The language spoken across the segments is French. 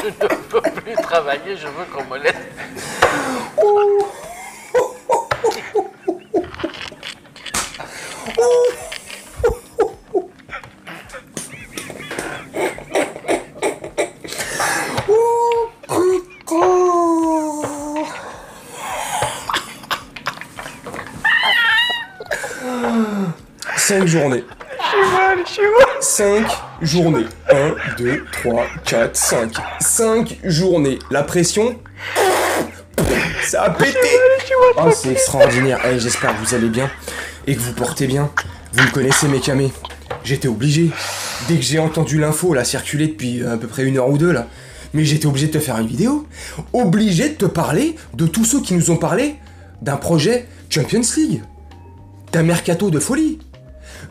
ne peux plus travailler, je veux qu'on me laisse. 5 journées. 5 journées. 1, 2, 3, 4, 5. 5 journées. La pression, ça a pété. Oh, c'est extraordinaire. Hey, j'espère que vous allez bien et que vous portez bien. Vous me connaissez, mes camés. J'étais obligé. Dès que j'ai entendu l'info, là, circuler depuis à peu près 1 heure ou 2, là. Mais j'étais obligé de te faire une vidéo. Obligé de te parler de tous ceux qui nous ont parlé d'un projet Champions League. D'un mercato de folie.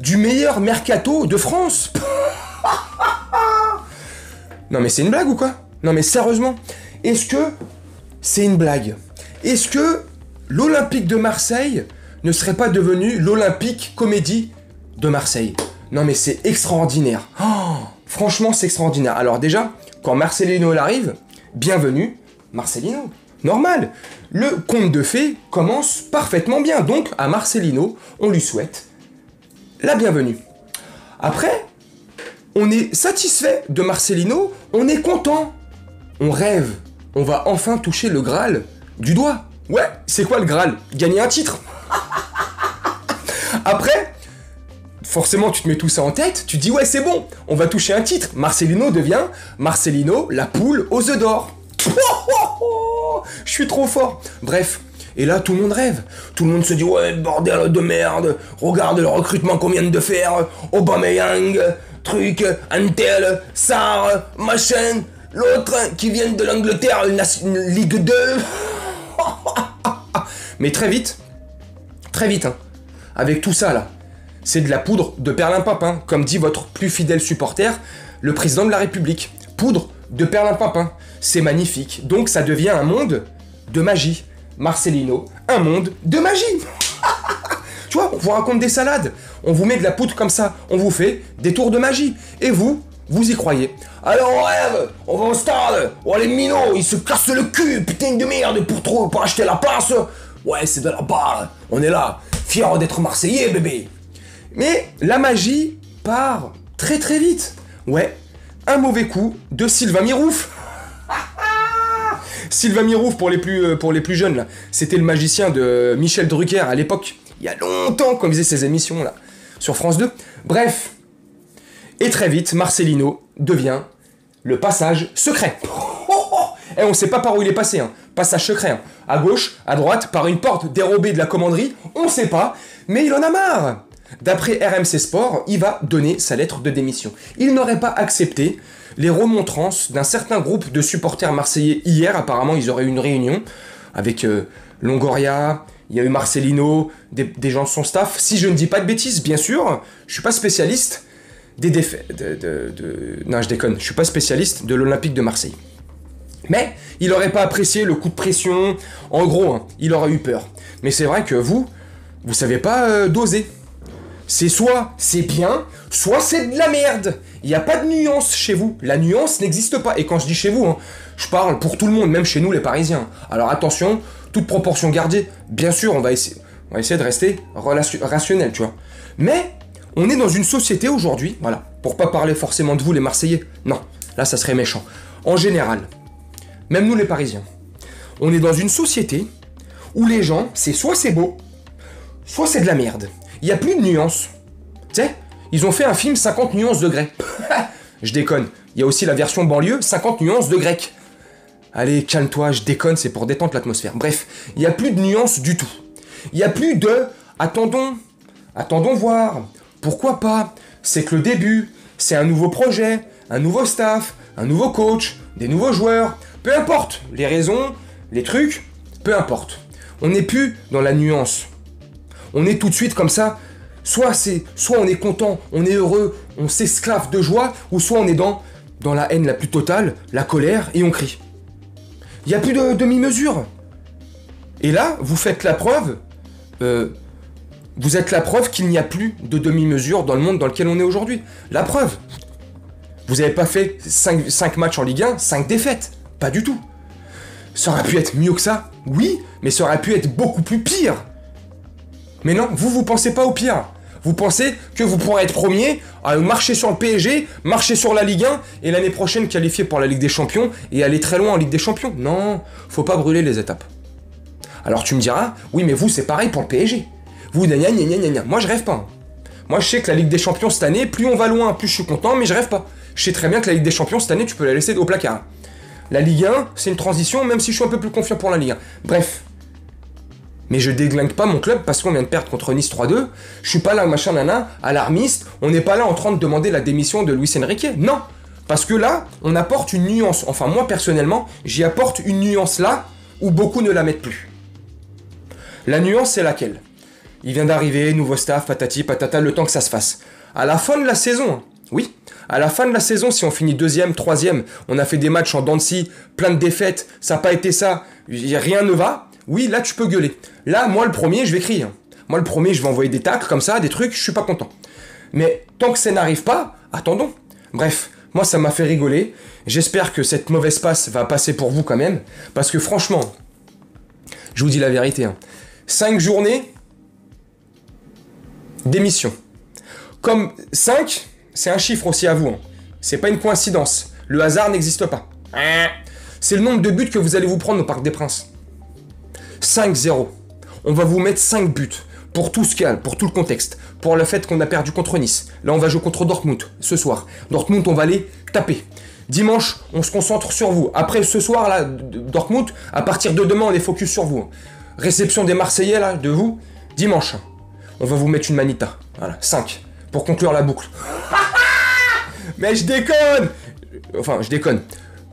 Du meilleur mercato de France. Non mais c'est une blague ou quoi? Non mais sérieusement, est-ce que c'est une blague? Est-ce que l'Olympique de Marseille ne serait pas devenu l'Olympique Comédie de Marseille? Non mais c'est extraordinaire. Oh, franchement c'est extraordinaire. Alors déjà, quand Marcelino arrive, bienvenue Marcelino. Normal. Le conte de fées commence parfaitement bien. Donc à Marcelino, on lui souhaite la bienvenue. Après, on est satisfait de Marcelino, on est content. On rêve. On va enfin toucher le Graal du doigt. Ouais, c'est quoi le Graal? Gagner un titre. Après, forcément, tu te mets tout ça en tête, tu te dis ouais, c'est bon, on va toucher un titre. Marcelino devient Marcelino, la poule aux œufs d'or. Je suis trop fort. Bref. Et là, tout le monde rêve. Tout le monde se dit, ouais, bordel de merde, regarde le recrutement qu'on vient de faire, Aubameyang, truc, Antel, Sarr, machin, l'autre qui vient de l'Angleterre, une Ligue 2. Mais très vite, hein, avec tout ça là, c'est de la poudre de perlimpinpin, comme dit votre plus fidèle supporter, le président de la République. Poudre de perlimpinpin, c'est magnifique. Donc ça devient un monde de magie. Marcelino, un monde de magie. Tu vois, on vous raconte des salades, on vous met de la poudre comme ça, on vous fait des tours de magie. Et vous y croyez. Alors on rêve, on va au stade, oh les minots, ils se cassent le cul, putain de merde, pour acheter la passe. Ouais, c'est de la barre, on est là, fiers d'être Marseillais, bébé. Mais la magie part très très vite. Ouais, un mauvais coup de Sylvain Mirouf. Sylvain Mirouf, pour les plus jeunes, là, c'était le magicien de Michel Drucker à l'époque, il y a longtemps, quand il faisait ses émissions là, sur France 2. Bref, et très vite, Marcelino devient le passage secret. Et on sait pas par où il est passé, hein. Passage secret, hein. À gauche, à droite, par une porte dérobée de la commanderie, on sait pas, mais il en a marre. D'après RMC Sport, il va donner sa lettre de démission. Il n'aurait pas accepté les remontrances d'un certain groupe de supporters marseillais hier. Apparemment, ils auraient eu une réunion avec Longoria, il y a eu Marcelino, des gens de son staff. Si je ne dis pas de bêtises, bien sûr, je suis pas spécialiste des défaites. Non, je déconne, je suis pas spécialiste de l'Olympique de Marseille. Mais il n'aurait pas apprécié le coup de pression. En gros, hein, il aurait eu peur. Mais c'est vrai que vous savez pas doser. C'est soit c'est bien, soit c'est de la merde. Il n'y a pas de nuance chez vous. La nuance n'existe pas. Et quand je dis chez vous, hein, je parle pour tout le monde, même chez nous les Parisiens. Alors attention, toute proportion gardée. Bien sûr, on va essayer de rester rationnel, tu vois. Mais on est dans une société aujourd'hui, voilà, pour pas parler forcément de vous les Marseillais. Non, là ça serait méchant. En général, même nous les Parisiens, on est dans une société où les gens, soit c'est beau, soit c'est de la merde. Il n'y a plus de nuances. Tu sais, ils ont fait un film 50 nuances de grec. Je déconne. Il y a aussi la version banlieue, 50 nuances de grec. Allez, calme-toi, je déconne, c'est pour détendre l'atmosphère. Bref, il n'y a plus de nuances du tout. Il n'y a plus de « attendons voir, pourquoi pas, c'est que le début, c'est un nouveau projet, un nouveau staff, un nouveau coach, des nouveaux joueurs, peu importe, les raisons, les trucs, peu importe. On n'est plus dans la nuance. On est tout de suite comme ça, soit on est content, on est heureux, on s'esclave de joie, ou soit on est dans la haine la plus totale, la colère, et on crie. Il n'y a plus de demi-mesure. Et là, vous faites la preuve, vous êtes la preuve qu'il n'y a plus de demi-mesure dans le monde dans lequel on est aujourd'hui. La preuve. Vous avez pas fait 5 matchs en Ligue 1, 5 défaites. Pas du tout. Ça aurait pu être mieux que ça, oui, mais ça aurait pu être beaucoup plus pire. Mais non, vous pensez pas au pire. Vous pensez que vous pourrez être premier, marcher sur le PSG, marcher sur la Ligue 1, et l'année prochaine qualifier pour la Ligue des Champions, et aller très loin en Ligue des Champions. Non, faut pas brûler les étapes. Alors tu me diras, oui mais vous c'est pareil pour le PSG. Vous, gna gna gna gna gna. Moi je rêve pas. Moi je sais que la Ligue des Champions cette année, plus on va loin, plus je suis content, mais je rêve pas. Je sais très bien que la Ligue des Champions cette année, tu peux la laisser au placard. La Ligue 1, c'est une transition, même si je suis un peu plus confiant pour la Ligue 1. Bref. Mais je déglingue pas mon club parce qu'on vient de perdre contre Nice 3-2. Je suis pas là, machin nana, alarmiste. On n'est pas là en train de demander la démission de Luis Enrique. Non. Parce que là, on apporte une nuance. Enfin, moi, personnellement, j'y apporte une nuance là où beaucoup ne la mettent plus. La nuance, c'est laquelle? Il vient d'arriver, nouveau staff, patati, patata, le temps que ça se fasse. À la fin de la saison, oui, à la fin de la saison, si on finit 2e, 3e, on a fait des matchs en dents de scie, plein de défaites, ça n'a pas été ça, rien ne va, oui, là, tu peux gueuler. Là, moi, le premier, je vais crier. Moi, le premier, je vais envoyer des tacles comme ça, des trucs, je suis pas content. Mais tant que ça n'arrive pas, attendons. Bref, moi, ça m'a fait rigoler. J'espère que cette mauvaise passe va passer pour vous quand même, parce que franchement, je vous dis la vérité, 5 journées d'émission. Comme 5, c'est un chiffre aussi à vous. C'est pas une coïncidence. Le hasard n'existe pas. C'est le nombre de buts que vous allez vous prendre au Parc des Princes. 5-0. On va vous mettre 5 buts. Pour tout ce qu'il y a, pour tout le contexte. Pour le fait qu'on a perdu contre Nice. Là, on va jouer contre Dortmund ce soir. Dortmund, on va les taper. Dimanche, on se concentre sur vous. Après ce soir, là, Dortmund, à partir de demain, on est focus sur vous. Réception des Marseillais, là, de vous. Dimanche, on va vous mettre une manita. Voilà, 5. Pour conclure la boucle. Mais je déconne! Enfin, je déconne.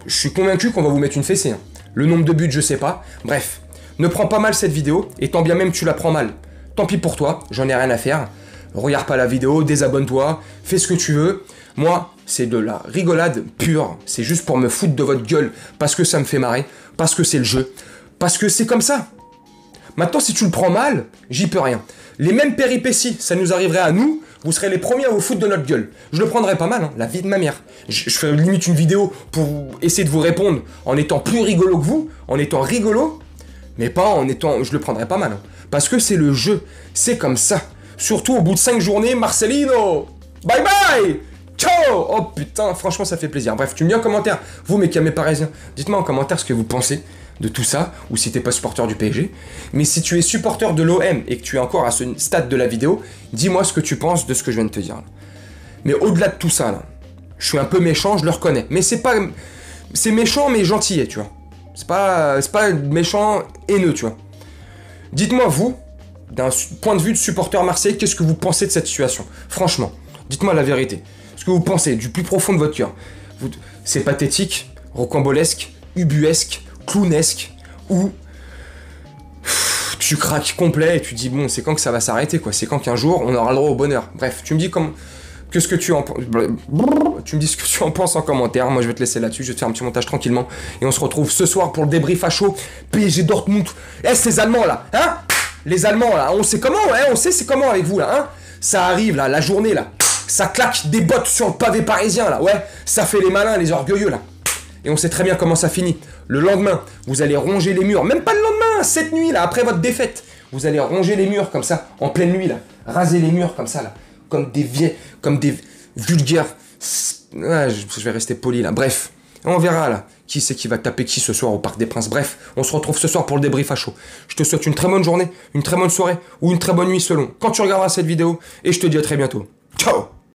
Je suis convaincu qu'on va vous mettre une fessée. Le nombre de buts, je sais pas. Bref, ne prends pas mal cette vidéo, et tant bien même tu la prends mal. Tant pis pour toi, j'en ai rien à faire. Regarde pas la vidéo, désabonne-toi, fais ce que tu veux. Moi, c'est de la rigolade pure. C'est juste pour me foutre de votre gueule, parce que ça me fait marrer, parce que c'est le jeu, parce que c'est comme ça. Maintenant, si tu le prends mal, j'y peux rien. Les mêmes péripéties, ça nous arriverait à nous, vous serez les premiers à vous foutre de notre gueule. Je le prendrais pas mal, la vie de ma mère. Je ferais limite une vidéo pour essayer de vous répondre en étant plus rigolo que vous, en étant rigolo, mais pas en étant... Je le prendrais pas mal, parce que c'est le jeu, c'est comme ça. Surtout au bout de 5 journées, Marcelino, bye bye, ciao. Oh putain, franchement ça fait plaisir. Bref, tu me dis en commentaire, vous mes camés parisiens, dites-moi en commentaire ce que vous pensez de tout ça, ou si t'es pas supporter du PSG. Mais si tu es supporter de l'OM et que tu es encore à ce stade de la vidéo, dis-moi ce que tu penses de ce que je viens de te dire. Là. Mais au-delà de tout ça, là, je suis un peu méchant, je le reconnais. Mais c'est pas... C'est méchant mais gentil, tu vois. C'est pas méchant haineux, tu vois. Dites-moi, vous, d'un point de vue de supporter marseillais, qu'est-ce que vous pensez de cette situation? Franchement, dites-moi la vérité. Ce que vous pensez du plus profond de votre cœur. C'est pathétique, rocambolesque, ubuesque, clownesque, ou tu craques complet et tu dis bon c'est quand que ça va s'arrêter quoi, c'est quand qu'un jour on aura le droit au bonheur. Bref, tu me dis ce que tu en penses en commentaire, moi je vais te laisser là-dessus, je vais te faire un petit montage tranquillement et on se retrouve ce soir pour le débrief à chaud, PSG Dortmund. C'est les Allemands là, hein? Les Allemands là, on sait comment, on sait c'est comment avec vous là, hein? Ça arrive là, la journée là, ça claque des bottes sur le pavé parisien là, ouais, ça fait les malins, les orgueilleux là. Et on sait très bien comment ça finit. Le lendemain, vous allez ronger les murs. Même pas le lendemain, cette nuit, là, après votre défaite. Vous allez ronger les murs comme ça, en pleine nuit, là. Raser les murs comme ça, là. Comme des vulgaires... Ah, je vais rester poli, là. Bref, on verra, là, qui c'est qui va taper qui ce soir au Parc des Princes. Bref, on se retrouve ce soir pour le débrief à chaud. Je te souhaite une très bonne journée, une très bonne soirée, ou une très bonne nuit selon quand tu regarderas cette vidéo. Et je te dis à très bientôt. Ciao!